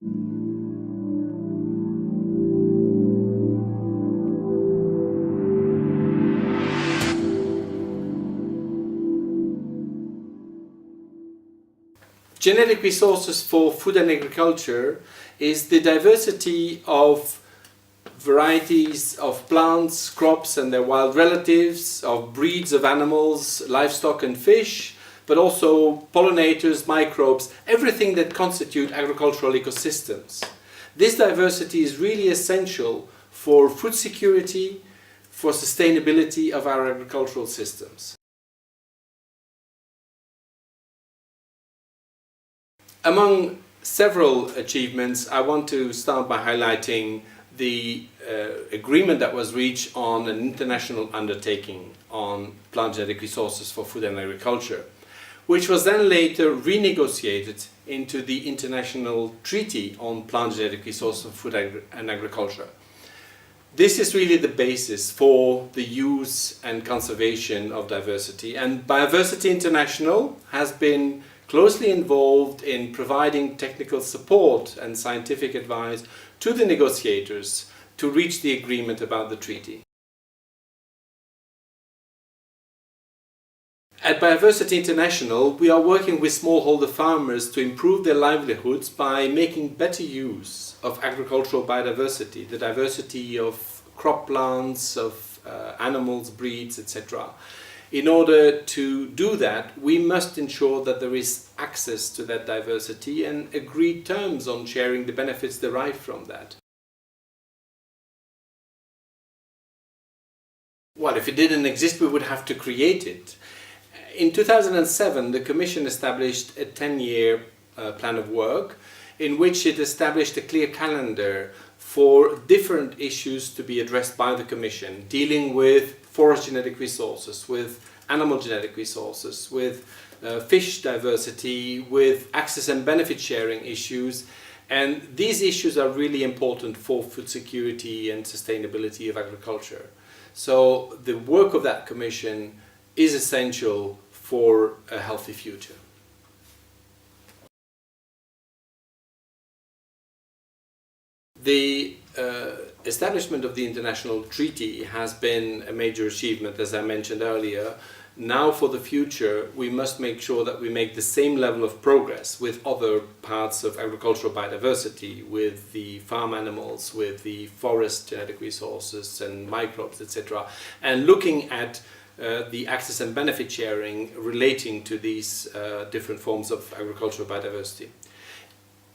Genetic resources for food and agriculture is the diversity of varieties of plants, crops and their wild relatives, of breeds of animals, livestock and fish, but also pollinators, microbes, everything that constitute agricultural ecosystems. This diversity is really essential for food security, for sustainability of our agricultural systems. Among several achievements, I want to start by highlighting the agreement that was reached on an international undertaking on plant genetic resources for food and agriculture, which was then later renegotiated into the International Treaty on Plant Genetic Resources for Food and Agriculture. This is really the basis for the use and conservation of diversity, and Bioversity International has been closely involved in providing technical support and scientific advice to the negotiators to reach the agreement about the treaty. At Bioversity International, we are working with smallholder farmers to improve their livelihoods by making better use of agricultural biodiversity, the diversity of crop plants, of animals, breeds, etc. In order to do that, we must ensure that there is access to that diversity and agreed terms on sharing the benefits derived from that. Well, if it didn't exist, we would have to create it. In 2007, the Commission established a 10-year plan of work in which it established a clear calendar for different issues to be addressed by the Commission, dealing with forest genetic resources, with animal genetic resources, with fish diversity, with access and benefit sharing issues. And these issues are really important for food security and sustainability of agriculture. So the work of that Commission is essential for a healthy future. The establishment of the international treaty has been a major achievement, as I mentioned earlier. Now for the future, we must make sure that we make the same level of progress with other parts of agricultural biodiversity, with the farm animals, with the forest genetic resources and microbes, etc. And looking at the access and benefit sharing relating to these different forms of agricultural biodiversity.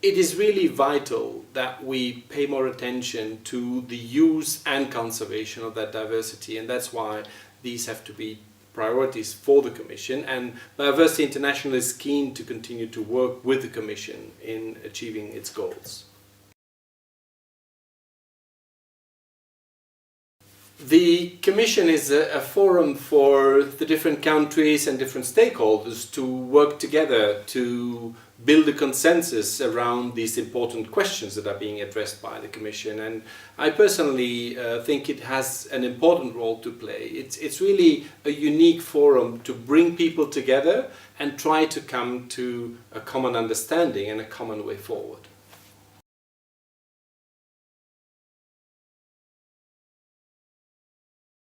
It is really vital that we pay more attention to the use and conservation of that diversity, and that's why these have to be priorities for the Commission, and Bioversity International is keen to continue to work with the Commission in achieving its goals. The Commission is a forum for the different countries and different stakeholders to work together to build a consensus around these important questions that are being addressed by the Commission. And I personally think it has an important role to play. It's really a unique forum to bring people together and try to come to a common understanding and a common way forward.